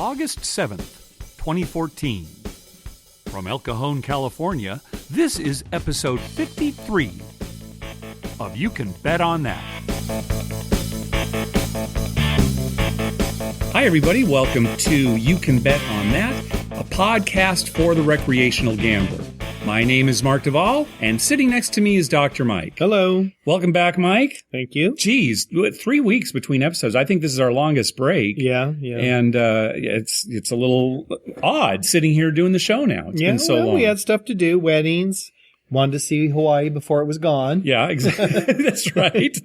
August 7th, 2014. From El Cajon, California, this is episode 53 of You Can Bet on That. Hi, everybody. Welcome to You Can Bet on That, a podcast for the recreational gambler. My name is Mark Duvall, and sitting next to me is Dr. Mike. Hello. Welcome back, Mike. Thank you. Geez, 3 weeks between episodes. I think this is our longest break. Yeah. And it's a little odd sitting here doing the show now. It's been so long. We had stuff to do, weddings. Wanted to see Hawaii before it was gone. Yeah, exactly. That's right.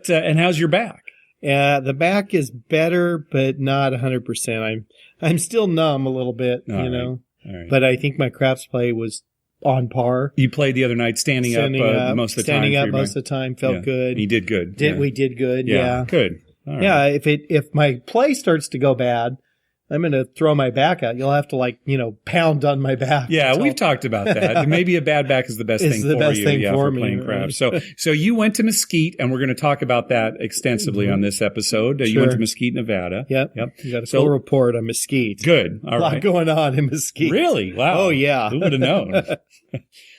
And how's your back? The back is better, but not 100%. I'm still numb a little bit, All right. But I think my craps play was on par. You played the other night standing up most of the time. Standing up most of the time felt good. And you did good. We did good, yeah. Good. All right. Yeah, if my play starts to go bad, I'm going to throw my back out. You'll have to pound on my back. Yeah, we've talked about that. Maybe a bad back is the best thing for you. For playing craps. So you went to Mesquite, and we're going to talk about that extensively on this episode. Sure. You went to Mesquite, Nevada. Yep. You got a full report on Mesquite. Good. All right. A lot going on in Mesquite. Really? Wow. Oh, yeah. Who would have known?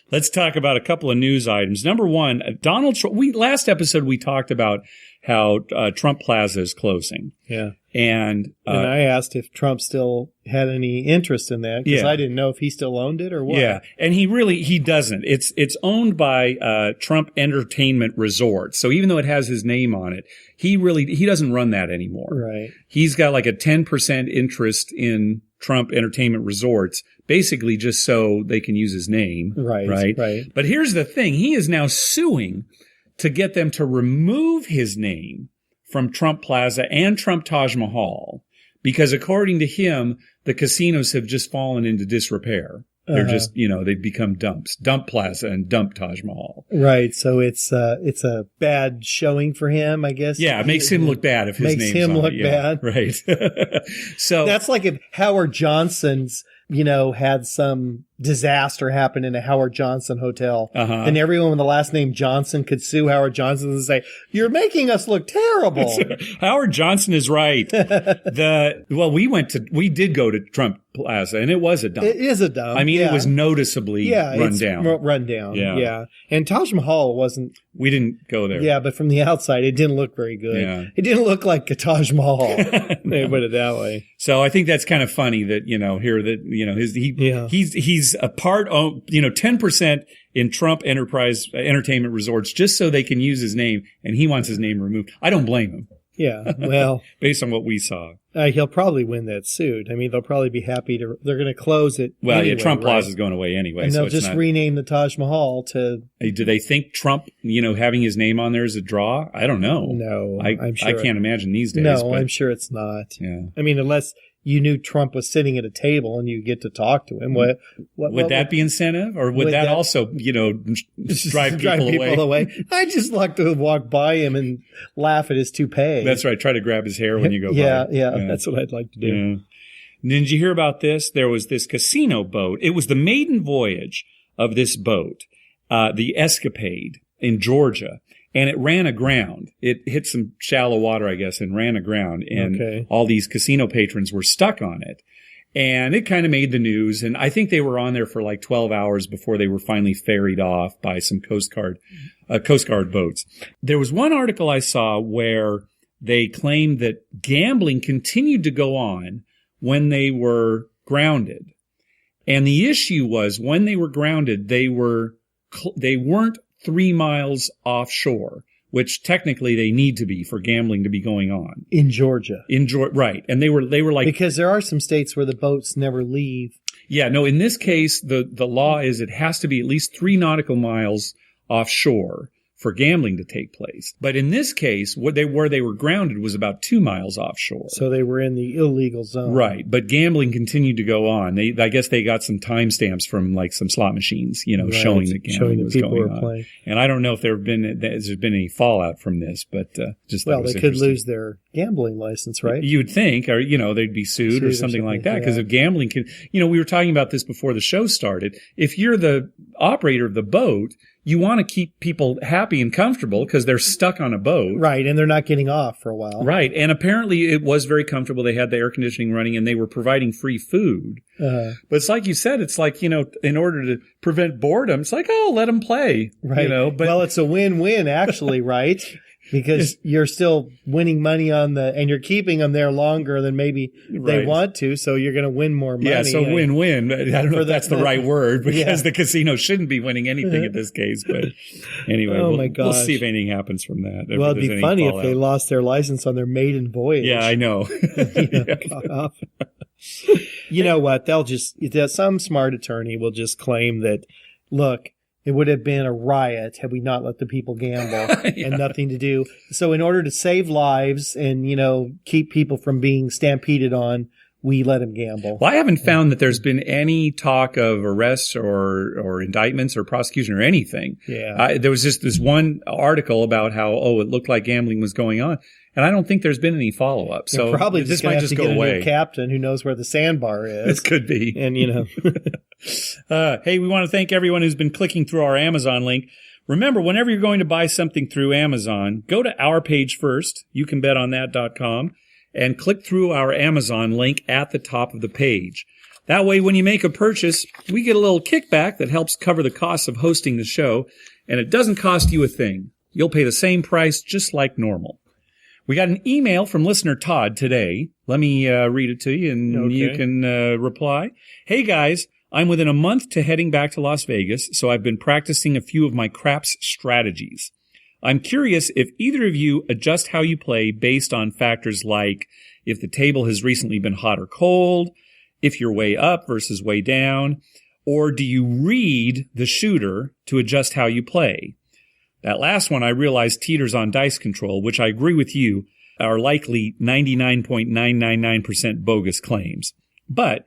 Let's talk about a couple of news items. Number one, Donald Trump. Last episode we talked about how Trump Plaza is closing. Yeah. And I asked if Trump still had any interest in that because I didn't know if he still owned it or what. Yeah. And he doesn't. It's owned by Trump Entertainment Resorts. So even though it has his name on it, he doesn't run that anymore. Right. He's got like a 10% interest in Trump Entertainment Resorts, basically just so they can use his name. Right. But here's the thing. He is now suing to get them to remove his name from Trump Plaza and Trump Taj Mahal, because according to him, the casinos have just fallen into disrepair. They're just, they've become dumps. Dump Plaza and dump Taj Mahal. Right. So it's a bad showing for him, I guess. Yeah, it makes him look bad if his name's on it. Makes him look bad. Right. So that's like if Howard Johnson's, had some disaster happen in a Howard Johnson hotel. And everyone with the last name Johnson could sue Howard Johnson and say, "You're making us look terrible." Howard Johnson is right. We did go to Trump Plaza, and it was a dump. It is a dump. I mean, it was noticeably run down. Run down. Yeah. And Taj Mahal wasn't. We didn't go there. Yeah, but from the outside, it didn't look very good. Yeah. It didn't look like a Taj Mahal. They put it that way. So I think that's kind of funny that, he's a part of, 10% in Trump Entertainment Resorts just so they can use his name, and he wants his name removed. I don't blame him. Yeah, well. Based on what we saw. He'll probably win that suit. I mean, they'll probably be happy they're going to close it. Well, anyway, Trump Plaza is going away anyway. And they'll just rename the Taj Mahal to. Do they think Trump, having his name on there is a draw? I don't know. No, I'm sure. I can't imagine these days. No, I'm sure it's not. Yeah. I mean, unless you knew Trump was sitting at a table and you get to talk to him. Would that be incentive? Or would that also, drive people away? I just like to walk by him and laugh at his toupee. That's right. Try to grab his hair when you go by. Yeah. That's what I'd like to do. Yeah. Did you hear about this? There was this casino boat. It was the maiden voyage of this boat, the Escapade in Georgia. And it ran aground. It hit some shallow water, I guess, and ran aground. And all these casino patrons were stuck on it. And it kind of made the news. And I think they were on there for like 12 hours before they were finally ferried off by some Coast Guard boats. There was one article I saw where they claimed that gambling continued to go on when they were grounded. And the issue was when they were grounded, they weren't 3 miles offshore, which technically they need to be for gambling to be going on. In Georgia. Right. And they were like... Because there are some states where the boats never leave. Yeah, no, in this case, the law is it has to be at least 3 nautical miles offshore for gambling to take place. But in this case, where they were grounded was about 2 miles offshore. So they were in the illegal zone. Right. But gambling continued to go on. I guess they got some timestamps from like some slot machines, showing that gambling was going on. Playing. And I don't know if there's been any fallout from this, but just well, they could lose their gambling license, right? You'd think, or, they'd be sued or something like that. Because if gambling can, we were talking about this before the show started. If you're the operator of the boat, you want to keep people happy and comfortable because they're stuck on a boat. Right, and they're not getting off for a while. Right, and apparently it was very comfortable. They had the air conditioning running and they were providing free food. But it's like you said, it's like, in order to prevent boredom, it's like, let them play. Right. Well, it's a win-win actually, right? Because you're still winning money and you're keeping them there longer than maybe they want to, so you're going to win more money. Yeah, so win-win. I don't know if that's the right word, because the casino shouldn't be winning anything in this case. But anyway, we'll see if anything happens from that. Well, it'd be funny if they lost their license on their maiden voyage. Yeah, I know. You know what? Some smart attorney will just claim that, look, it would have been a riot had we not let the people gamble and nothing to do. So in order to save lives and, keep people from being stampeded on, we let them gamble. Well, I haven't found that there's been any talk of arrests or indictments or prosecution or anything. Yeah. There was just this one article about how, it looked like gambling was going on. And I don't think there's been any follow-up. So probably this might just go away. A new captain who knows where the sandbar is. This could be. And, hey, we want to thank everyone who's been clicking through our Amazon link. Remember, whenever you're going to buy something through Amazon, go to our page first, youcanbetonthat.com, and click through our Amazon link at the top of the page. That way, when you make a purchase, we get a little kickback that helps cover the costs of hosting the show, and it doesn't cost you a thing. You'll pay the same price just like normal. We got an email from listener Todd today. Let me read it to you, and you can reply. Hey, guys, I'm within a month to heading back to Las Vegas, so I've been practicing a few of my craps strategies. I'm curious if either of you adjust how you play based on factors like if the table has recently been hot or cold, if you're way up versus way down, or do you read the shooter to adjust how you play? That last one I realize teeters on dice control, which I agree with you, are likely 99.999% bogus claims. But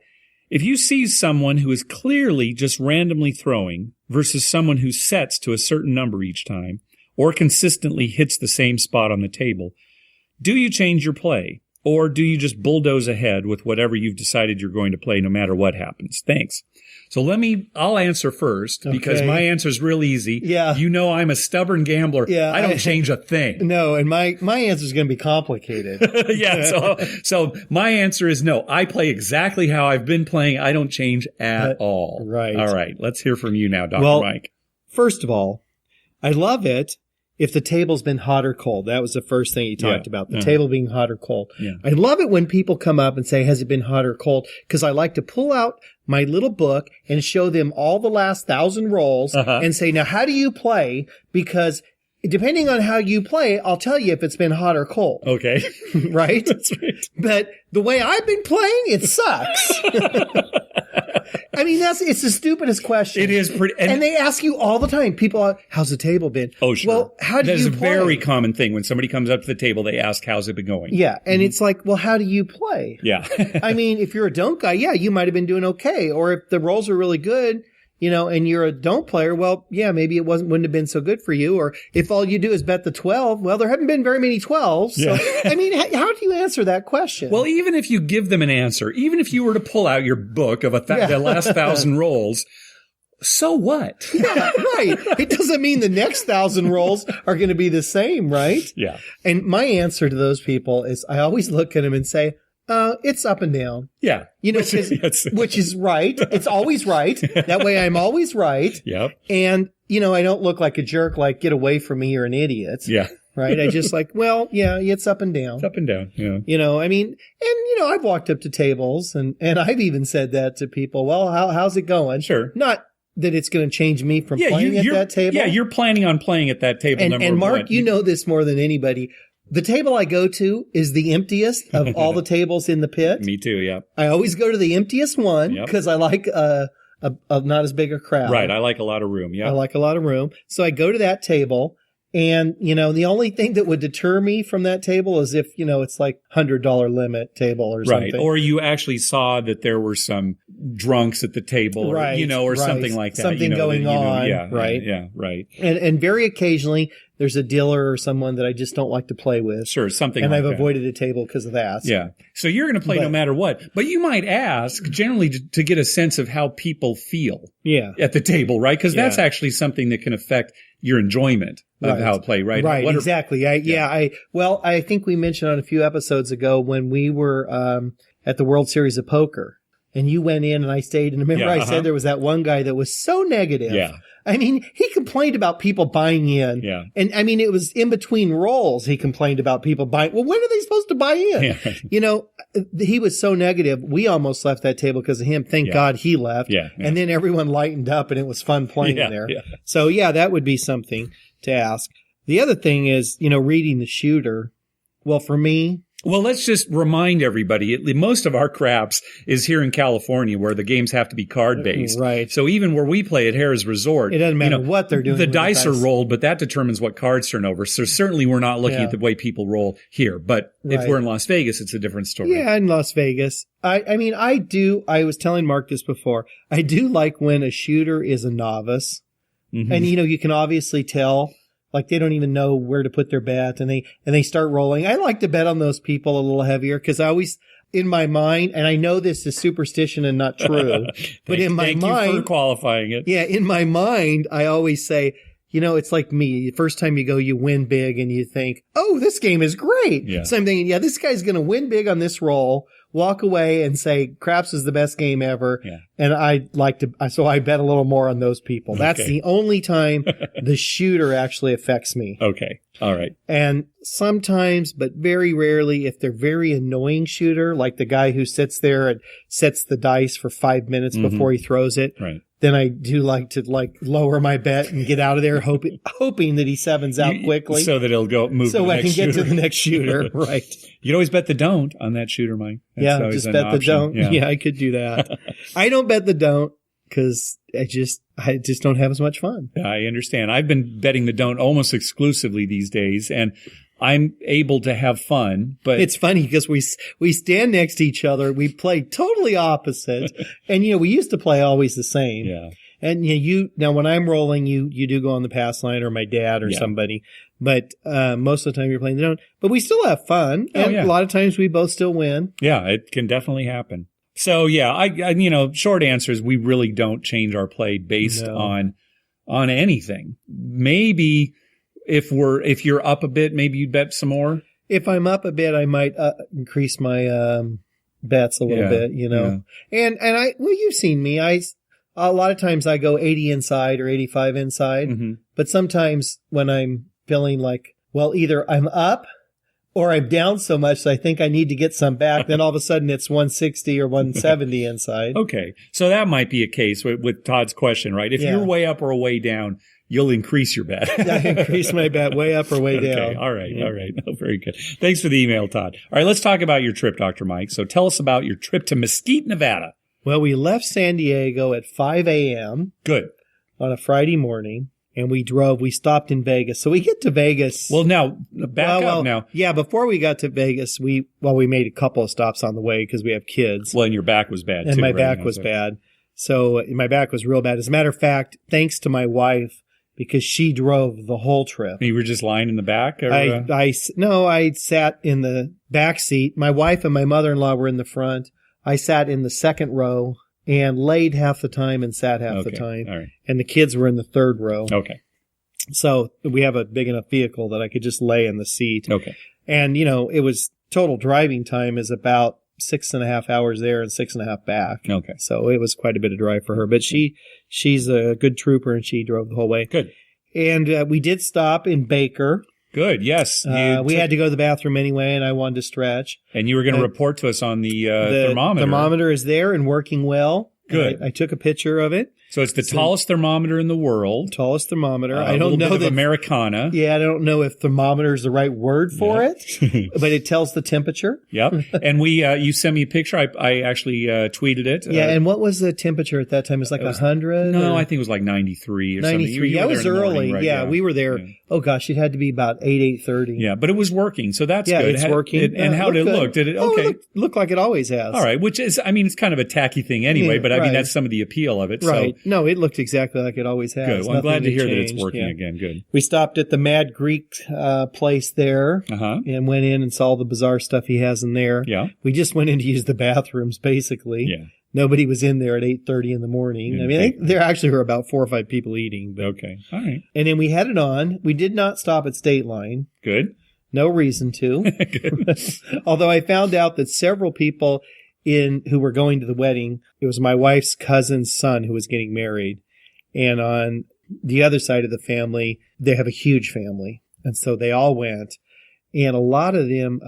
if you see someone who is clearly just randomly throwing versus someone who sets to a certain number each time or consistently hits the same spot on the table, do you change your play? Or do you just bulldoze ahead with whatever you've decided you're going to play no matter what happens? Thanks. So I'll answer first because my answer is real easy. Yeah. I'm a stubborn gambler. Yeah, I don't change a thing. No, and my answer is going to be complicated. Yeah. So my answer is no. I play exactly how I've been playing. I don't change at all. Right. All right. Let's hear from you now, Dr. Mike. First of all, I love it if the table's been hot or cold. That was the first thing he talked about, the table being hot or cold. Yeah. I love it when people come up and say, has it been hot or cold? Because I like to pull out my little book and show them all the last 1,000 rolls and say, now, how do you play? Because depending on how you play, I'll tell you if it's been hot or cold. Okay. Right? That's right. But the way I've been playing, it sucks. I mean, it's the stupidest question. It is pretty. And they ask you all the time. People are, how's the table been? Oh, sure. Well, how do you play? That is a very common thing. When somebody comes up to the table, they ask, how's it been going? Yeah. And it's like, well, how do you play? Yeah. I mean, if you're a don't guy, you might have been doing okay. Or if the rolls are really good, and you're a don't player, well, yeah, maybe it wouldn't have been so good for you. Or if all you do is bet the 12, well, there haven't been very many 12s. So, I mean, how do you answer that question? Well, even if you give them an answer, even if you were to pull out your book of the last 1,000 rolls, so what? Yeah, right. It doesn't mean the next 1,000 rolls are going to be the same, right? Yeah. And my answer to those people is I always look at them and say, it's up and down. Yeah. Which is right. It's always right. That way I'm always right. Yep. And, I don't look like a jerk, like, get away from me, you're an idiot. Yeah. Right. I just it's up and down. It's up and down. Yeah. I mean, and, I've walked up to tables and I've even said that to people. Well, how's it going? Sure. Not that it's going to change me from playing at that table. Yeah. You're planning on playing at that table. And Mark, you know this more than anybody. The table I go to is the emptiest of all the tables in the pit. Me too, yeah. I always go to the emptiest one because I like a not as big a crowd. Right, I like a lot of room, yeah. I like a lot of room. So I go to that table, and, the only thing that would deter me from that table is if, it's like $100 limit table or something. Right, or you actually saw that there were some drunks at the table, or, or something like that. Something going on, right? Yeah, right. And very occasionally, there's a dealer or someone that I just don't like to play with. Sure, something and like I've that. avoided a table because of that. Yeah. So you're going to play no matter what. But you might ask generally to get a sense of how people feel at the table, right? Because that's actually something that can affect your enjoyment of how to play, right? Right, exactly. I think we mentioned on a few episodes ago when we were at the World Series of Poker, and you went in and I stayed, and remember I said there was that one guy that was so negative. Yeah. I mean, he complained about people buying in. Yeah. And I mean, it was in between rolls. He complained about people buying. Well, when are they supposed to buy in? Yeah. You know, he was so negative. We almost left that table because of him. Thank God he left. Yeah. And then everyone lightened up and it was fun playing in there. Yeah. So that would be something to ask. The other thing is, reading the shooter. Well, for me, well, let's just remind everybody, most of our craps is here in California where the games have to be card-based. Right. So even where we play at Harrah's Resort, it doesn't matter what they're doing. The dice are rolled, but that determines what cards turn over. So certainly we're not looking at the way people roll here. But if we're in Las Vegas, it's a different story. Yeah, in Las Vegas. I was telling Mark this before. I do like when a shooter is a novice. Mm-hmm. And, you can obviously tell. Like they don't even know where to put their bet and they start rolling. I like to bet on those people a little heavier because I always, in my mind, and I know this is superstition and not true, but in my mind. Thank you for qualifying it. Yeah, in my mind, I always say, it's like me. The first time you go, you win big and you think, oh, this game is great. Yeah. So I'm thinking, this guy's going to win big on this roll, walk away and say, craps is the best game ever. Yeah. And so I bet a little more on those people. That's the only time the shooter actually affects me. Okay. All right. And sometimes, but very rarely, if they're very annoying shooter, like the guy who sits there and sets the dice for 5 minutes before he throws it. Right. Then I do like to lower my bet and get out of there, hoping that he sevens out quickly, so that he'll move. So I can get to the next shooter. Right. You'd always bet the don't on that shooter, Mike. That's just bet the don't. Yeah, I could do that. I don't bet the don't because I just don't have as much fun. I understand. I've been betting the don't almost exclusively these days, and I'm able to have fun, but it's funny because we stand next to each other. We play totally opposite. And, we used to play always the same. Yeah. And now when I'm rolling, you do go on the pass line or my dad or somebody, but, most of the time you're playing the don't, but we still have fun. And a lot of times we both still win. Yeah. It can definitely happen. So I short answer is we really don't change our play based on anything. Maybe if you're up a bit, maybe you'd bet some more. If I'm up a bit, I might increase my bets a little bit, Yeah. And you've seen me. A lot of times I go 80 inside or 85 inside, but sometimes when I'm feeling like, well, either I'm up or I'm down so much so I think I need to get some back, then all of a sudden it's 160 or 170 inside. Okay. So that might be a case with Todd's question, right? If you're way up or way down, you'll increase your bet. I increase my bet way up or way down. Okay. All right. Yeah. All right. Oh, very good. Thanks for the email, Todd. All right. Let's talk about your trip, Dr. Mike. So tell us about your trip to Mesquite, Nevada. Well, we left San Diego at 5 a.m. Good. On a Friday morning. And we stopped in Vegas. So we get to Vegas. Well, now, back up now. Yeah, before we got to Vegas, we made a couple of stops on the way because we have kids. Well, and your back was bad, too. And my back was bad. So my back was real bad. As a matter of fact, thanks to my wife, because she drove the whole trip. You were just lying in the back? Or, I sat in the back seat. My wife and my mother-in-law were in the front. I sat in the second row and laid half the time and sat half the time. All right. And the kids were in the third row. Okay. So we have a big enough vehicle that I could just lay in the seat. Okay. And, it was total driving time is about 6.5 hours there and 6.5 back. Okay. So it was quite a bit of drive for her. But she's a good trooper and she drove the whole way. Good. And we did stop in Baker. Good. Yes. We had to go to the bathroom anyway, and I wanted to stretch. And you were going to report to us on the thermometer. The thermometer is there and working well. Good. I took a picture of it. So it's the tallest thermometer in the world. Tallest thermometer. I don't know that Americana. Yeah, I don't know if thermometer is the right word for it, but it tells the temperature. Yep. And you sent me a picture. I actually tweeted it. Yeah. And what was the temperature at that time? It was like 100? No, I think it was like 93 or 93. something. Yeah, it was early. Morning, right? Yeah, we were there. Yeah. Oh gosh, it had to be about 8:30. Yeah, but it was working, so that's good. It's working. And how did it look? Did it okay? It looked like it always has. All right, which is, it's kind of a tacky thing anyway, but I mean that's some of the appeal of it. Right. No, it looked exactly like it always has. Good. Well, I'm glad to hear that it's changed. working again. Good. We stopped at the Mad Greek place there and went in and saw all the bizarre stuff he has in there. Yeah. We just went in to use the bathrooms, basically. Yeah. Nobody was in there at 8:30 in the morning. I mean, there actually were about 4 or 5 people eating. But. Okay. All right. And then we headed on. We did not stop at State Line. Good. No reason to. Good. Although I found out that several people who were going to the wedding, it was my wife's cousin's son who was getting married. And on the other side of the family, they have a huge family. And so they all went. And a lot of them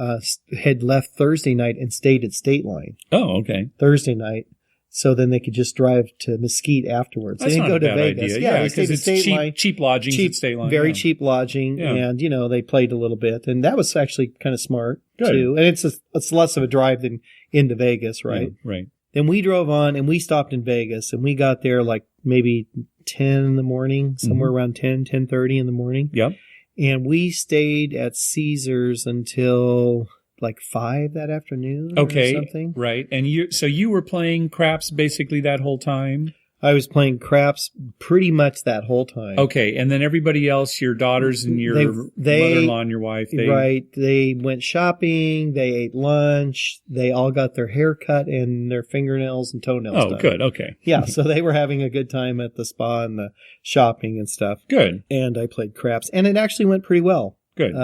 had left Thursday night and stayed at State Line. Oh, okay. Thursday night. So then they could just drive to Mesquite afterwards. That's they didn't not go a to bad Vegas. idea. Yeah, because it's cheap lodging at State Line. Very cheap lodging. Yeah. And, they played a little bit. And that was actually kind of smart, Good. too. And it's less of a drive than into Vegas, right? Yeah, right. Then we drove on and we stopped in Vegas. And we got there like maybe 10 in the morning, somewhere around 10:30 in the morning. Yep. And we stayed at Caesars until like 5 that afternoon or something. Right. And you were playing craps basically that whole time? I was playing craps pretty much that whole time. Okay. And then everybody else, your daughters and your mother-in-law and your wife. They went shopping. They ate lunch. They all got their hair cut and their fingernails and toenails done. Oh, good. Okay. Yeah. So they were having a good time at the spa and the shopping and stuff. Good. And I played craps. And it actually went pretty well. Good.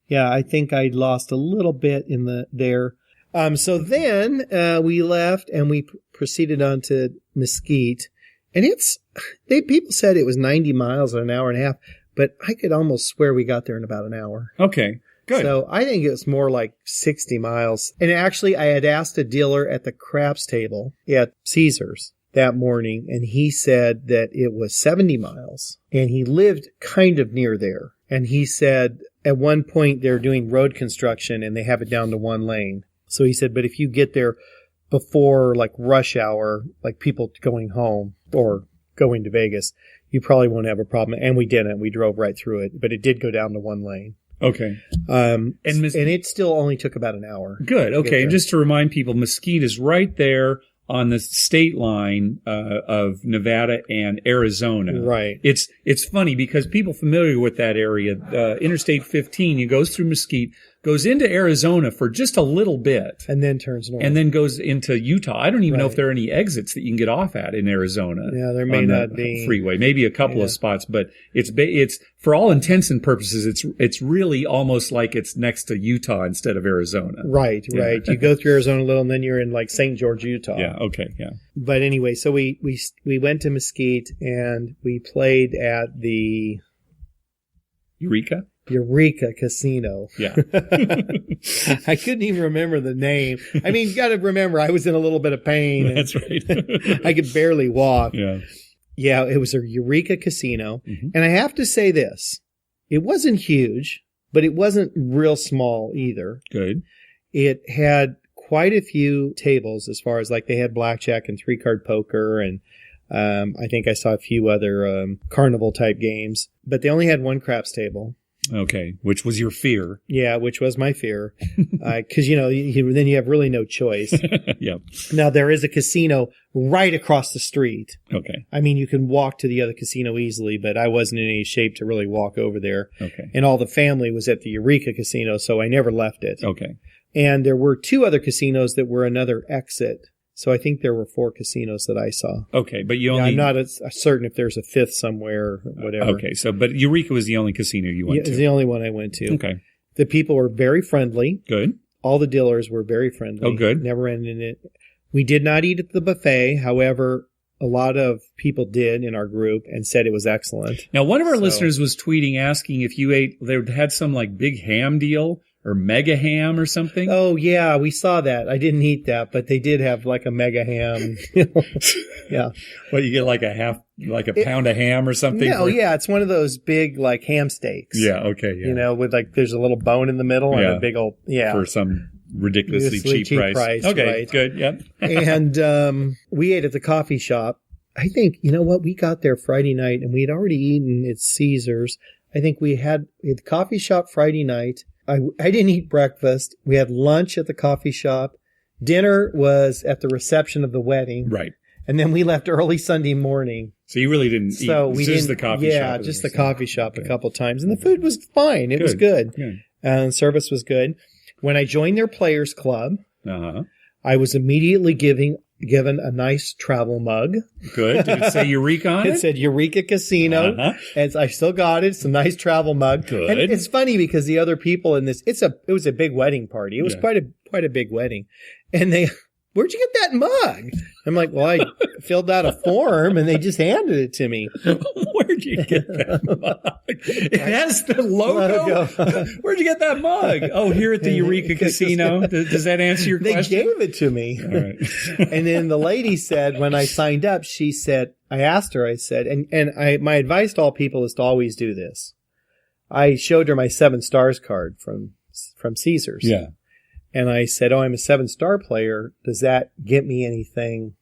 Yeah, I think I lost a little bit there. So then we left and we proceeded on to Mesquite, and people said it was 90 miles in an hour and a half, but I could almost swear we got there in about an hour. Okay, good. So I think it was more like 60 miles. And actually, I had asked a dealer at the craps table at Caesars that morning, and he said that it was 70 miles, and he lived kind of near there. And he said at one point they're doing road construction and they have it down to 1 lane. So he said, but if you get there before like rush hour, like people going home or going to Vegas, you probably won't have a problem. And we didn't. We drove right through it, but it did go down to 1 lane. Okay. And it still only took about an hour. Good. Okay. And just to remind people, Mesquite is right there on the state line of Nevada and Arizona. Right. It's funny because people familiar with that area, Interstate 15, it goes through Mesquite, goes into Arizona for just a little bit. And then turns north. And then goes into Utah. I don't even know if there are any exits that you can get off at in Arizona. Yeah, there may not be. Freeway. Maybe a couple of spots, but it's for all intents and purposes, it's really almost like it's next to Utah instead of Arizona. Right. You go through Arizona a little and then you're in like St. George, Utah. Yeah, okay, yeah. But anyway, so we went to Mesquite and we played at the Eureka Casino. Yeah. I couldn't even remember the name. I mean, you got to remember, I was in a little bit of pain. That's right. I could barely walk. Yeah. Yeah, it was a Eureka Casino. Mm-hmm. And I have to say this. It wasn't huge, but it wasn't real small either. Good. It had quite a few tables as far as like they had blackjack and 3-card poker and I think I saw a few other carnival type games, but they only had 1 craps table. Okay, which was your fear. Yeah, which was my fear. Because, then you have really no choice. Yep. Now, there is a casino right across the street. Okay. I mean, you can walk to the other casino easily, but I wasn't in any shape to really walk over there. Okay. And all the family was at the Eureka Casino, so I never left it. Okay. And there were 2 other casinos that were another exit. So I think there were 4 casinos that I saw. Okay, but you only... I'm not certain if there's a 5th somewhere or whatever. Okay, but Eureka was the only casino you went to. It was the only one I went to. Okay. The people were very friendly. Good. All the dealers were very friendly. Oh, good. Never ended it. We did not eat at the buffet. However, a lot of people did in our group and said it was excellent. Now, one of our listeners was tweeting asking if you ate... They had some like big ham deal... Or mega ham or something? Oh, yeah, we saw that. I didn't eat that, but they did have like a mega ham. Yeah. Well, you get like a pound of ham or something? No, yeah, it's one of those big like ham steaks. Yeah, okay, yeah. With like, there's a little bone in the middle and a big old, For some ridiculously cheap price. Okay, right. Good, yep. And we ate at the coffee shop. I think, we got there Friday night and we had already eaten at Caesars. I think we had the coffee shop Friday night. I didn't eat breakfast. We had lunch at the coffee shop. Dinner was at the reception of the wedding. Right. And then we left early Sunday morning. So you really didn't eat. So we just didn't. The coffee shop. Yeah, just the coffee shop a couple times. And the food was fine. It was good. And service was good. When I joined their players club, I was immediately given a nice travel mug. Good. Did it say Eureka on it? It said Eureka Casino. And I still got it. It's a nice travel mug. Good. And it's funny because the other people in this, it was a big wedding party. It was quite a big wedding. And where'd you get that mug? I'm like, well, I filled out a form and they just handed it to me. Where'd you get that mug? It has the logo. Where'd you get that mug? Oh, here at the Eureka Casino. Does that answer your question? They gave it to me. All right. And then the lady said, when I signed up, she said, I asked her, I said, my advice to all people is to always do this. I showed her my 7 stars card from Caesars. Yeah. And I said, I'm a 7-star player. Does that get me anything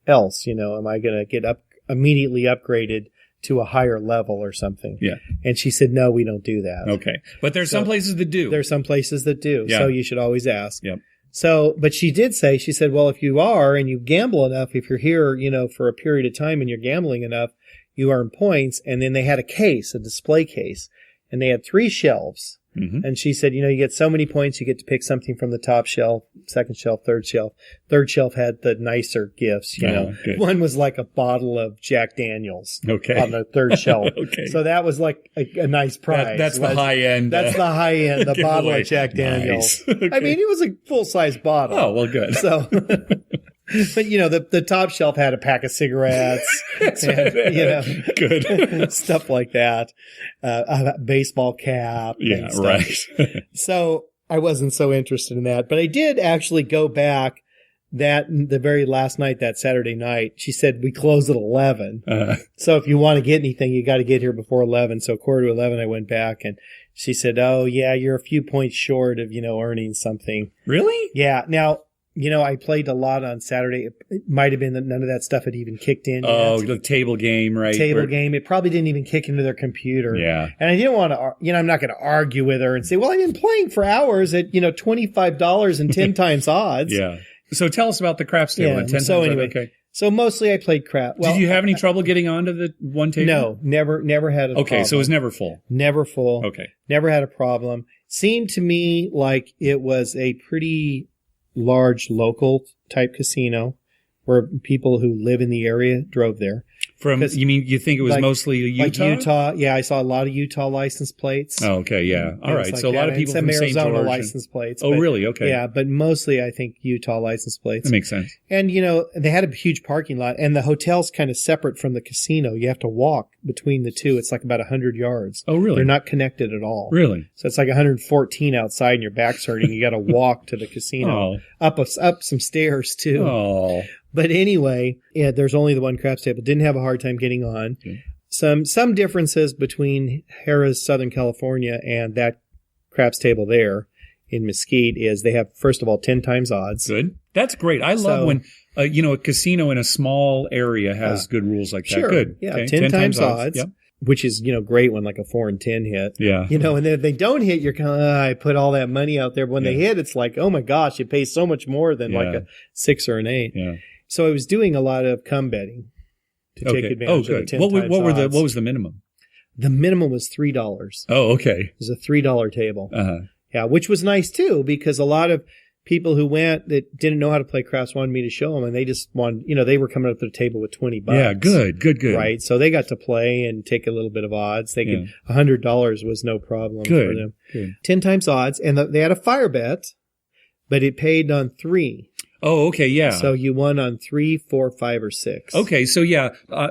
else? Am I going to get immediately upgraded to a higher level or something? Yeah. And she said, no, we don't do that. Okay. But there's some places that do. There's some places that do. Yeah. So you should always ask. Yep. So, but she did say, she said, well, if you are and you gamble enough, if you're here, for a period of time and you're gambling enough, you earn points. And then they had a display case, and they had 3 shelves. Mm-hmm. And she said, you get so many points, you get to pick something from the top shelf, second shelf, third shelf. Third shelf had the nicer gifts, Good. One was like a bottle of Jack Daniels on the third shelf. Okay. So that was like a nice prize. That's the high end. That's the high end, the bottle of Jack Daniels. Nice. Okay. I mean, it was a full-size bottle. Oh, well, good. So, but the top shelf had a pack of cigarettes, and, good stuff like that, a baseball cap. Yeah, right. So I wasn't so interested in that, but I did actually go back the very last night, that Saturday night. She said we close at 11. So if you want to get anything, you got to get here before 11. So 11:15, I went back, and she said, "Oh yeah, you're a few points short of earning something." Really? Yeah. Now, I played a lot on Saturday. It might have been that none of that stuff had even kicked in. Oh, the table game, right? Game. It probably didn't even kick into their computer. Yeah. And I didn't want to, I'm not going to argue with her and say, well, I've been playing for hours at, $25 and 10 times odds. Yeah. So tell us about the craps table. Yeah. So anyway, okay. So mostly I played crap. Well, did you have any trouble getting onto the one table? No, never had a problem. Okay, so it was never full. Never full. Okay. Never had a problem. Seemed to me like it was a pretty large local type casino where people who live in the area drove there. You think it was mostly Utah? Like Utah. Yeah, I saw a lot of Utah license plates. Oh, okay, yeah. All right. Like so a lot of people from Arizona St. George. license plates. Oh, really? Okay. Yeah, but mostly I think Utah license plates. That makes sense. And, they had a huge parking lot, and the hotel's kind of separate from the casino. You have to walk between the two. It's like about 100 yards. Oh, really? They're not connected at all. Really? So it's like 114 outside and your back's hurting. You got to walk to the casino. Up some stairs, too. Oh. But anyway, yeah, there's only the one craps table. Didn't have a hard time getting on. Okay. Some differences between Harrah's Southern California and that craps table there in Mesquite is they have, first of all, 10 times odds. Good. That's great. I love when, a casino in a small area has good rules like that. Sure. Good. Yeah, okay. 10 times odds. Yep. Which is, great when like a 4 and 10 hit. Yeah. And then if they don't hit, you're kind of, I put all that money out there. But when they hit, it's like, oh my gosh, it pays so much more than like a 6 or an 8. Yeah. So I was doing a lot of cum betting to take advantage of the 10 times What was the minimum? The minimum was $3. Oh, okay. It was a $3 table. Uh-huh. Yeah, which was nice too, because a lot of people who went that didn't know how to play craps wanted me to show them, and they just wanted, they were coming up to the table with $20. Yeah, good. Right, so they got to play and take a little bit of odds. They could $100 was no problem for them. Good. 10 times odds, and they had a fire bet, but it paid on 3. Oh, okay, yeah. So you won on 3, 4, 5, or 6. Okay, so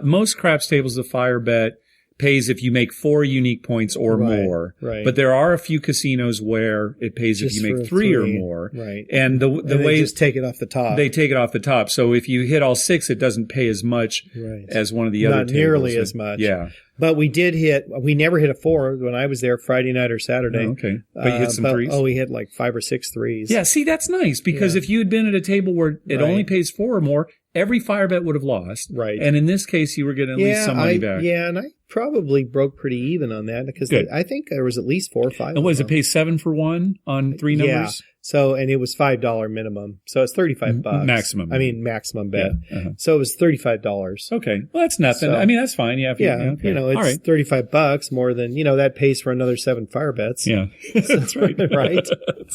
most craps tables, the fire bet pays if you make 4 unique points or more. Right. But there are a few casinos where it pays Just if you make 3 or more. Right. And the they way just take it off the top. They take it off the top. So if you hit all 6, it doesn't pay as much as one of the other tables. Not nearly as much. Yeah. But we never hit a 4 when I was there Friday night or Saturday. Oh, okay. But you hit some 3s? Oh, we hit like 5 or 6 3s. Yeah, see, that's nice because if you had been at a table where it only pays 4 or more, every fire bet would have lost. Right. And in this case, you were getting at least some money back. Yeah, and I probably broke pretty even on that because I think there was at least 4 or 5. And what does it pay 7 for 1 on 3 numbers? Yeah. So, and it was $5 minimum. So it's $35 maximum. I mean, maximum bet. Yeah. Uh-huh. So it was $35. Okay. Well, that's nothing. So, I mean, that's fine. Yeah. Okay. It's right. $35 more than, that pays for another 7 fire bets. Yeah. That's right. Right.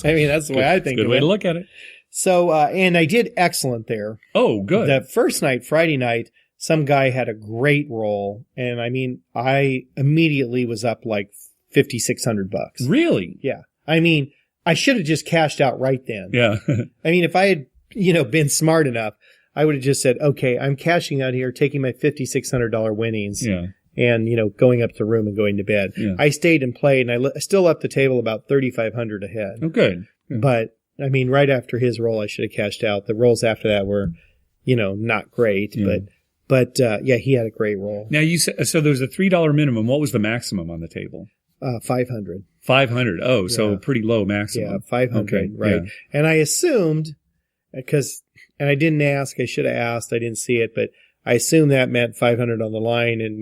I mean, that's the way I think of it. Good way to look at it. So, and I did excellent there. Oh, good. The first night, Friday night, some guy had a great roll. And I mean, I immediately was up like $5,600. Really? Yeah. I mean, I should have just cashed out right then. Yeah. I mean, if I had, been smart enough, I would have just said, okay, I'm cashing out here, taking my $5,600 winnings. Yeah. And, going up to the room and going to bed. Yeah. I stayed and played, and I still left the table about $3,500 ahead. Oh, good. Yeah. But, I mean, right after his roll, I should have cashed out. The rolls after that were, not great. Yeah. But he had a great roll. Now, you said, so there was a $3 minimum. What was the maximum on the table? 500. 500. Oh, so pretty low maximum. Yeah, 500. Okay. Right. Yeah. And I assumed, and I didn't ask, I should have asked, I didn't see it, but I assumed that meant 500 on the line and,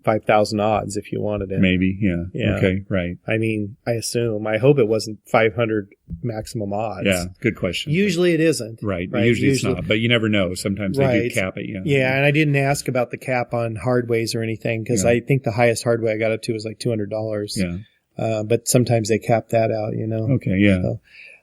5,000 odds if you wanted it. Maybe. Yeah. Yeah. Okay. Right. I mean, I hope it wasn't 500 maximum odds. Yeah. Good question. Usually it isn't. Right. Usually it's not, but you never know. Sometimes they do cap it. Yeah. Yeah. And I didn't ask about the cap on hardways or anything because I think the highest hardway I got up to was like $200. Yeah. But sometimes they cap that out, Okay. Yeah. So,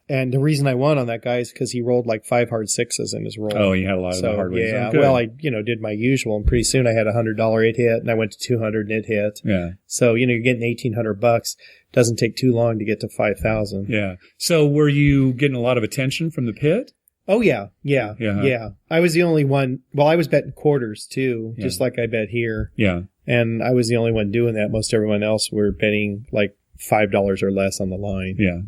and the reason I won on that guy is because he rolled like 5 hard 6s in his roll. Oh, he had a lot of the hard ways. Yeah. Well, I, did my usual, and pretty soon I had $100 it hit, and I went to 200 and it hit. Yeah. So, you're getting $1,800. Doesn't take too long to get to 5,000. Yeah. So, were you getting a lot of attention from the pit? Oh, yeah. Yeah. Yeah. Yeah. I was the only one. Well, I was betting quarters too, just like I bet here. Yeah. And I was the only one doing that. Most everyone else were betting like $5 or less on the line. Yeah.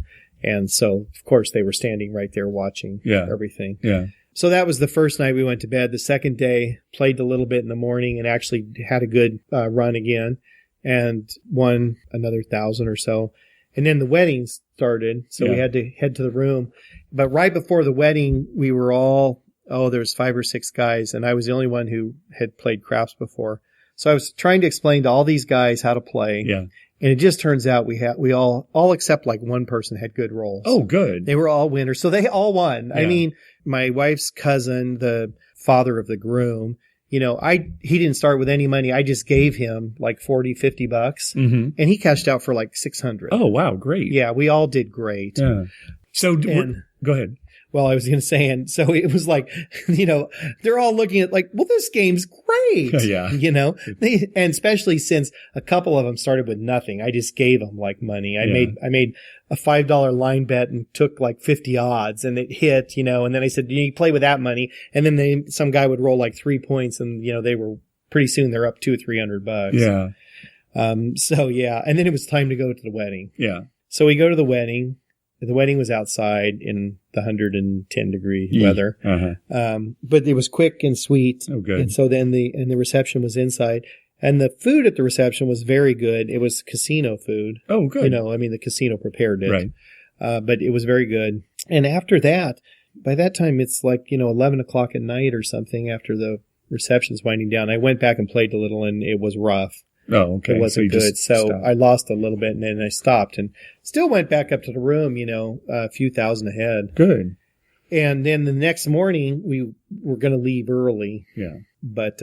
And so, of course, they were standing right there watching everything. Yeah. So that was the first night we went to bed. The second day, played a little bit in the morning and actually had a good run again and won another 1,000 or so. And then the wedding started, so we had to head to the room. But right before the wedding, we were all, there was 5 or 6 guys, and I was the only one who had played craps before. So I was trying to explain to all these guys how to play. Yeah. And it just turns out we all except like one person had good rolls. Oh, good. They were all winners. So they all won. Yeah. I mean, my wife's cousin, the father of the groom, he didn't start with any money. I just gave him like $40, $50 mm-hmm. and he cashed out for like 600. Oh, wow. Great. Yeah. We all did great. Yeah. So go ahead. Well, I was going to say, and so it was like, they're all looking at like, well, this game's great. Yeah. And especially since a couple of them started with nothing. I just gave them like money. I made a $5 line bet and took like 50 odds and it hit, and then I said, you play with that money. And then some guy would roll like 3 points and, they were pretty soon they're up $200 or $300. Yeah. So yeah. And then it was time to go to the wedding. Yeah. So we go to the wedding. The wedding was outside in the 110 degree weather. Uh-huh. But it was quick and sweet. Oh, good. And so then the reception was inside. And the food at the reception was very good. It was casino food. Oh, good. The casino prepared it. Right. But it was very good. And after that, by that time, it's like, 11 o'clock at night or something after the reception's winding down. I went back and played a little and it was rough. Oh, okay. It wasn't good. So I lost a little bit and then I stopped and still went back up to the room, a few thousand ahead. Good. And then the next morning we were going to leave early. Yeah. But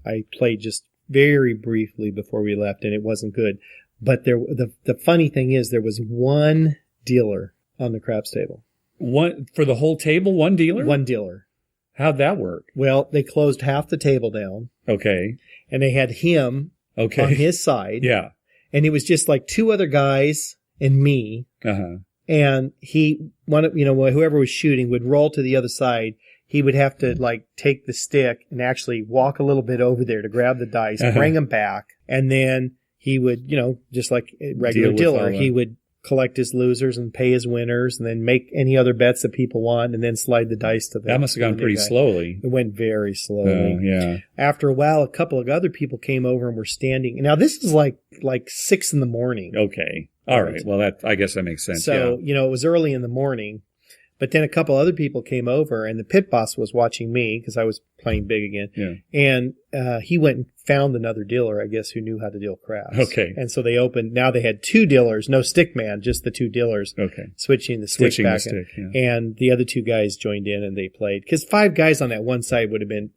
I played just very briefly before we left and it wasn't good. But the funny thing is there was one dealer on the craps table. One for the whole table? One dealer? One dealer. How'd that work? Well, they closed half the table down. Okay. And they had him on his side. Yeah. And it was just like 2 other guys and me. Uh-huh. And whoever was shooting would roll to the other side. He would have to take the stick and actually walk a little bit over there to grab the dice, bring them back. And then he would, just like a regular dealer, he would collect his losers and pay his winners and then make any other bets that people want and then slide the dice to them. That must have gone pretty slowly. It went very slowly. Yeah. After a while, a couple of other people came over and were standing. Now, this is like 6 in the morning. Okay. All right. Well, I guess that makes sense. So, it was early in the morning. But then a couple other people came over, and the pit boss was watching me because I was playing big again. Yeah. And he went and found another dealer, I guess, who knew how to deal craps. Okay. And so they opened. Now they had 2 dealers, no stick man, just the 2 dealers. Okay. Switching the stick back. Yeah. And the other 2 guys joined in and they played. Because 5 guys on that one side would have been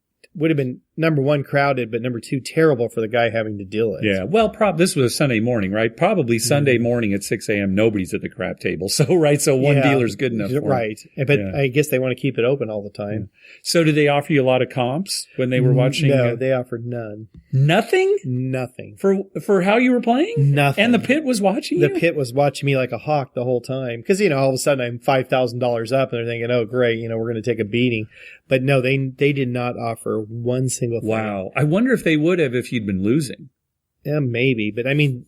number 1 crowded, but number 2 terrible for the guy having to deal it. Yeah. Well, this was a Sunday morning, right? Probably Sunday morning at 6 a.m. Nobody's at the crap table. So, right. So one dealer's good enough. Right. But I guess they want to keep it open all the time. Yeah. So did they offer you a lot of comps when they were watching? No, they offered none. Nothing? Nothing. For how you were playing? Nothing. And the pit was watching you? The pit was watching me like a hawk the whole time. Because, all of a sudden I'm $5,000 up and they're thinking, oh, great, we're going to take a beating. But no, they did not offer one single thing. Wow. I wonder if they would have if you'd been losing. Yeah, maybe. But I mean,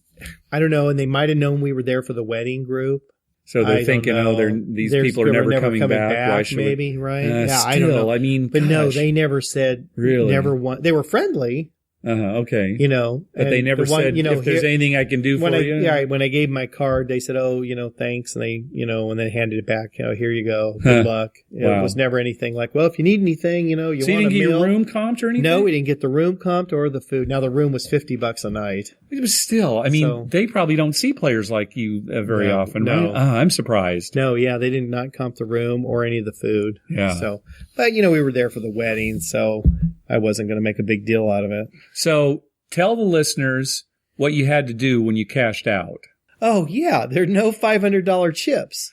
I don't know. And they might have known we were there for the wedding group. So they're thinking, these people are never coming back. Why should maybe, right? Yeah, I don't know. I mean, but no, they never said. Really? They were friendly. Okay. But they never said, if there's anything I can do for you. Yeah, when I gave my card, they said, oh, thanks. And they, and then handed it back. Here you go. Good luck. Wow. It was never anything like, well, if you need anything, you want a meal. So you didn't get your room comped or anything? No, we didn't get the room comped or the food. Now, the room was $50 a night. It was still, they probably don't see players like you very often. No. Right? I'm surprised. No, yeah, they did not comp the room or any of the food. Yeah. So, but, we were there for the wedding, so I wasn't going to make a big deal out of it. So, tell the listeners what you had to do when you cashed out. Oh, yeah. There are no $500 chips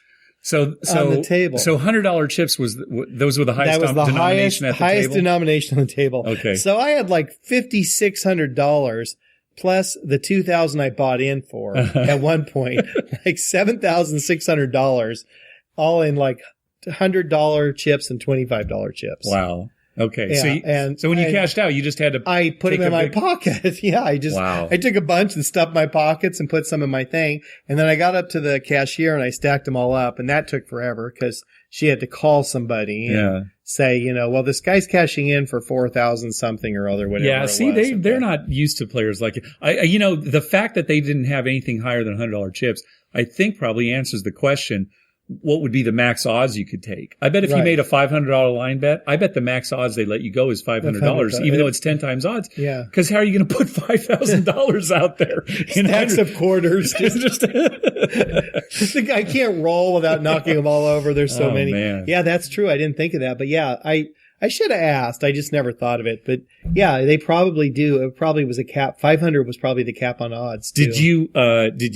on the table. So $100 chips those were the highest denomination at the table? Highest denomination on the table. Okay. So I had like $5,600 plus the $2,000 I bought in for at one point, like $7,600, all in like $100 chips and $25 chips. Wow. Okay. Yeah, so when you cashed out, you just had to. I put them in my pocket. Yeah. I took a bunch and stuffed my pockets and put some in my thing. And then I got up to the cashier and I stacked them all up. And that took forever because she had to call somebody and say, well, this guy's cashing in for 4,000 something or other, whatever. Yeah. See, they're not used to players like it. The fact that they didn't have anything higher than $100 chips, I think probably answers the question. What would be the max odds you could take? I bet if you made a $500 line bet, I bet the max odds they let you go is $500, even though it's 10 times odds. Yeah. Because how are you going to put $5,000 out there? Stacks of quarters. The guy can't roll without knocking them all over. There's so many. Man. Yeah, that's true. I didn't think of that. But yeah, I should have asked. I just never thought of it. But yeah, they probably do. It probably was a cap. 500 was probably the cap on odds too. Did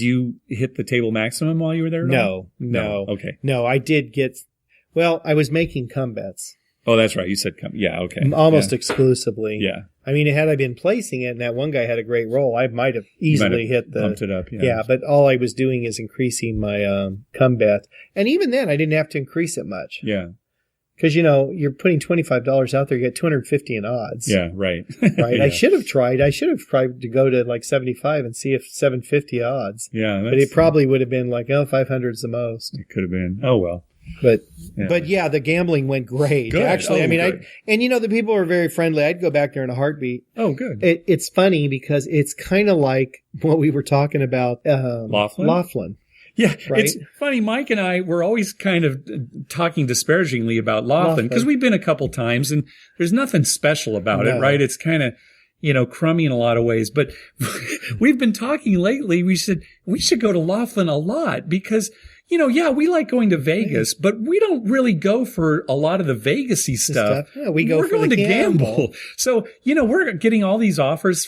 you hit the table maximum while you were there? No. Okay. No, I did get, I was making come bets. Oh, that's right. You said come. Yeah. Okay. Almost exclusively. Yeah. I mean, had I been placing it and that one guy had a great roll, I might have easily bumped it up. Yeah. But all I was doing is increasing my, come bet. And even then I didn't have to increase it much. Yeah. Because, you're putting $25 out there, you get $250 in odds. Yeah, right. Right. Yeah. I should have tried to go to like 75 and see if 750 odds. Yeah. But it probably would have been like, 500 is the most. It could have been. Oh, well. But the gambling went great. Good. Actually, good. the people were very friendly. I'd go back there in a heartbeat. Oh, good. It's funny because it's kind of like what we were talking about. Laughlin. Yeah, right? It's funny. Mike and I were always kind of talking disparagingly about Laughlin because we've been a couple times and there's nothing special about it, right? It's kind of, crummy in a lot of ways. But we've been talking lately. We said we should go to Laughlin a lot because, we like going to Vegas, but we don't really go for a lot of the Vegas-y stuff. Yeah, we're going to gamble. So, we're getting all these offers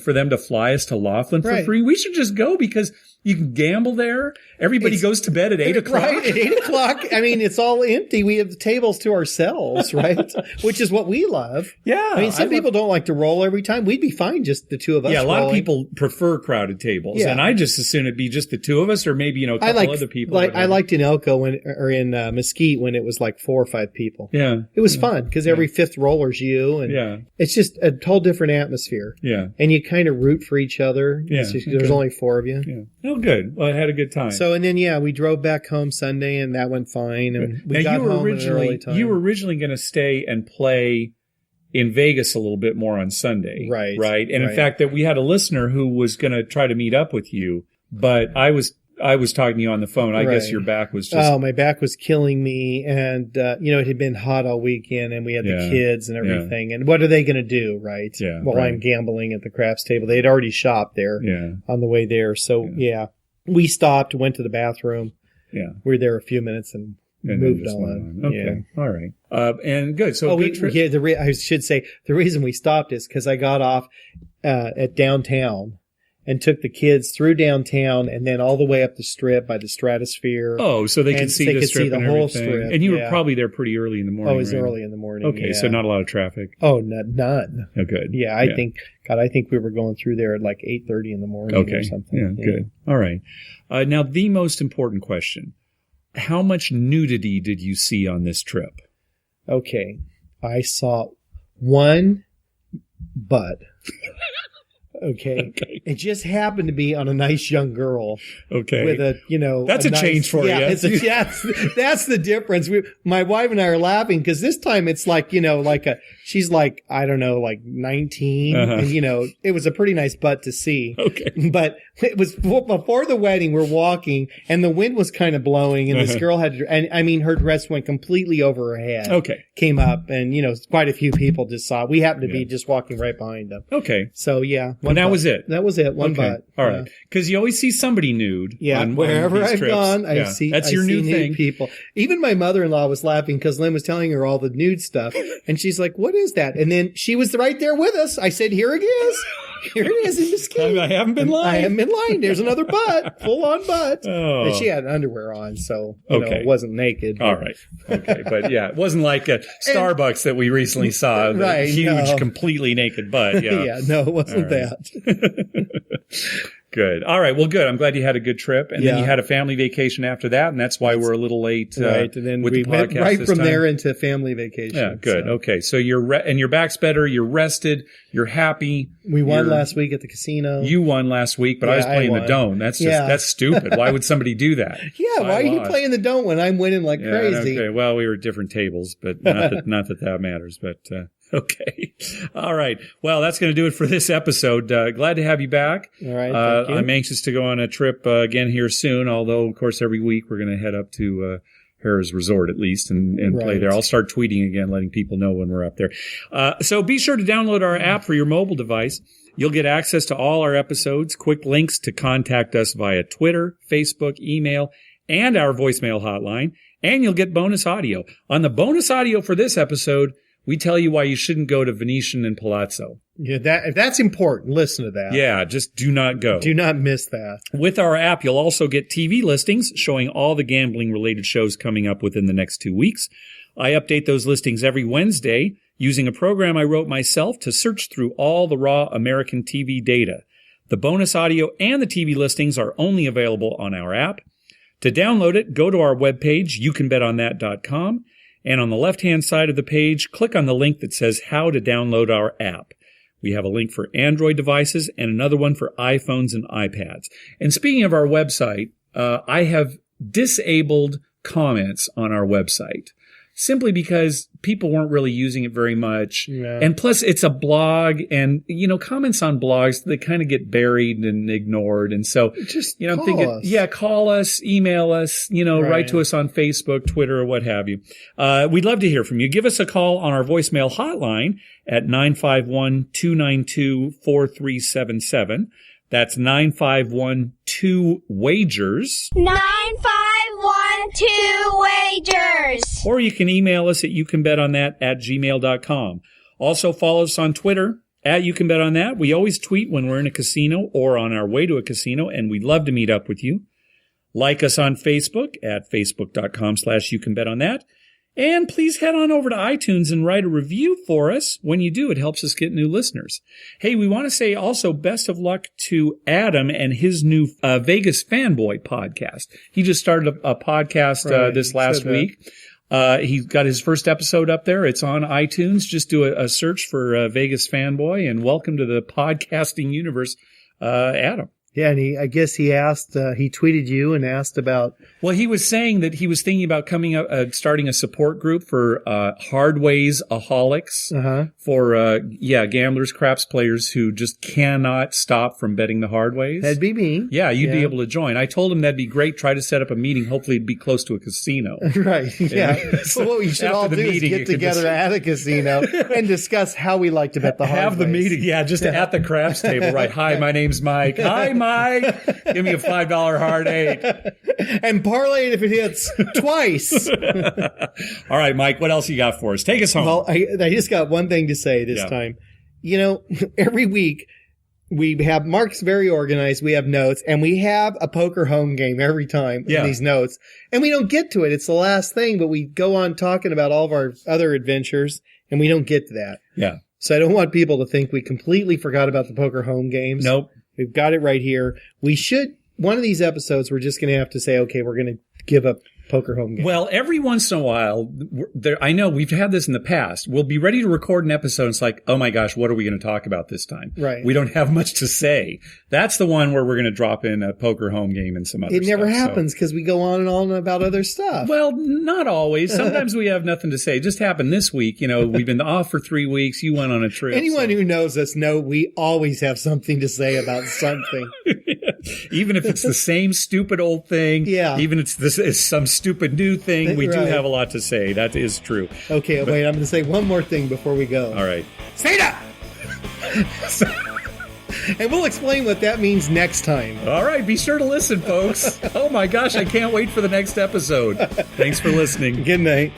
for them to fly us to Laughlin for free. We should just go because you can gamble there. Everybody goes to bed at 8 o'clock. Right, at 8 o'clock. I mean, it's all empty. We have the tables to ourselves, right? Which is what we love. Yeah. I mean, some people don't like to roll every time. We'd be fine just the two of us. Yeah, a lot rolling. of people prefer crowded tables. Yeah. And I just assume it'd be just the two of us or maybe, a couple other people. I liked in Elko or in Mesquite when it was like 4 or 5 people. Yeah. It was fun because every fifth roller's you. And it's just a whole different atmosphere. Yeah. And you kind of root for each other. Yeah. There's only 4 of you. Yeah. Oh, good. Well, I had a good time. So, and then, we drove back home Sunday and that went fine. And we got home at an early time. You were originally going to stay and play in Vegas a little bit more on Sunday. Right. Right. And in fact, that we had a listener who was going to try to meet up with you, but I was I was talking to you on the phone. I guess your back was just... Oh, my back was killing me. And, it had been hot all weekend and we had the kids and everything. And what are they going to do, right? Yeah. While I'm gambling at the craps table. They had already shopped there on the way there. So, we stopped, went to the bathroom. Yeah. We were there a few minutes and moved on. Okay. Yeah. All right. And good. So I should say the reason we stopped is because I got off at downtown and took the kids through downtown and then all the way up the strip by the Stratosphere. Oh, so they could see the strip and whole everything. Strip. And you were probably there pretty early in the morning. Oh, it was early in the morning. Okay, so not a lot of traffic. Oh, none. Oh, good. Yeah, I think we were going through there at like 8:30 in the morning or something. Yeah, good. All right. Now, the most important question. How much nudity did you see on this trip? Okay. I saw one butt. Okay. It just happened to be on a nice young girl. Okay. With that's a change for you. That's the difference. My wife and I are laughing because this time it's like, she's like, I don't know, like 19. And, it was a pretty nice butt to see. Okay. But it was before the wedding, we're walking and the wind was kind of blowing and this girl her dress went completely over her head. Okay. Came up and, quite a few people just saw it. We happened to be just walking right behind them. Okay. So, yeah. And that was it. That was it. One butt. All right. Because you always see somebody nude. Yeah. Wherever I've gone, I see that's your new thing. Nude people. Even my mother-in-law was laughing because Lynn was telling her all the nude stuff. And she's like, what is that? And then she was right there with us. I said, here it is. Here it is in Mesquite. I haven't been lying. I haven't been lying. There's another butt. Full-on butt. Oh. And she had underwear on, so it wasn't naked. All right. Okay. But yeah, it wasn't like a Starbucks that we recently saw. Right. Huge, completely naked butt. Yeah. Yeah, no, it wasn't that. Good. All right. Well, good. I'm glad you had a good trip. And then you had a family vacation after that, and that's why we're a little late right. And then with we the podcast went right this from time. there into family vacation. Yeah, good. So. Okay. So and your back's better. You're rested. You're happy. We won last week at the casino. You won last week, but I was playing the don't. That's just that's stupid. Why would somebody do that? Yeah, why are you playing the don't when I'm winning like crazy? Okay. Well, we were at different tables, but not that matters. But okay. All right. Well, that's going to do it for this episode. Glad to have you back. All right. Thank you. I'm anxious to go on a trip again here soon, although, of course, every week we're going to head up to Harrah's Resort at least and play there. I'll start tweeting again, letting people know when we're up there. So be sure to download our app for your mobile device. You'll get access to all our episodes, quick links to contact us via Twitter, Facebook, email, and our voicemail hotline. And you'll get bonus audio. On the bonus audio for this episode, we tell you why you shouldn't go to Venetian and Palazzo. Yeah, if that's important, listen to that. Yeah, just do not go. Do not miss that. With our app, you'll also get TV listings showing all the gambling-related shows coming up within the next 2 weeks. I update those listings every Wednesday using a program I wrote myself to search through all the raw American TV data. The bonus audio and the TV listings are only available on our app. To download it, go to our webpage, youcanbetonthat.com. And on the left-hand side of the page, click on the link that says how to download our app. We have a link for Android devices and another one for iPhones and iPads. And speaking of our website, I have disabled comments on our website simply because people weren't really using it very much. Yeah. And plus, it's a blog, and, comments on blogs, they kind of get buried and ignored. And so, just I'm thinking, call us, email us, right. Write to us on Facebook, Twitter, or what have you. We'd love to hear from you. Give us a call on our voicemail hotline at 951-292-4377. That's 951-2-WAGERS. 951-2-WAGERS. Or you can email us at youcanbetonThat@gmail.com. Also follow us on Twitter at YouCanBetOnThat. We always tweet when we're in a casino or on our way to a casino, and we'd love to meet up with you. Like us on Facebook at facebook.com/YouCanBetOnThat. And please head on over to iTunes and write a review for us. When you do, it helps us get new listeners. Hey, we want to say also best of luck to Adam and his new Vegas Fanboy podcast. He just started a podcast this last week. He got his first episode up there. It's on iTunes. Just do a search for Vegas Fanboy, and welcome to the podcasting universe, Adam. Yeah, and I guess he asked, he tweeted you and asked about. Well, he was saying that he was thinking about coming up, starting a support group for hardways-aholics, for gamblers, craps players who just cannot stop from betting the hard ways. That'd be me. Yeah, you'd be able to join. I told him that'd be great. Try to set up a meeting. Hopefully, it'd be close to a casino. Right. Yeah. So what we should all do is get together at a casino and discuss how we like to bet the hard ways. Have the meeting, just at the craps table. Right. Hi, my name's Mike. Hi, Mike. Give me a $5 hard 8. And parlay it if it hits twice. All right, Mike, what else you got for us? Take us home. Well, I just got one thing to say this time. You know, every week we have Mark's very organized. We have notes, and we have a poker home game every time in these notes. And we don't get to it. It's the last thing, but we go on talking about all of our other adventures, and we don't get to that. Yeah. So I don't want people to think we completely forgot about the poker home games. Nope. We've got it right here. We should, one of these episodes, we're just going to have to say, okay, we're going to give up poker home game. Well, every once in a while, I know we've had this in the past. We'll be ready to record an episode. And it's like, oh my gosh, what are we going to talk about this time? Right. We don't have much to say. That's the one where we're going to drop in a poker home game and some other stuff. It never happens because we go on and on about other stuff. Well, not always. Sometimes we have nothing to say. It just happened this week. You know, we've been off for 3 weeks. You went on a trip. Anyone who knows us know we always have something to say about something. Even if it's the same stupid old thing. Yeah. Even if it's some stupid new thing, we do have a lot to say. That is true. Okay, wait, I'm going to say one more thing before we go. All right. Say that! And we'll explain what that means next time. All right, be sure to listen, folks. Oh my gosh, I can't wait for the next episode. Thanks for listening. Good night.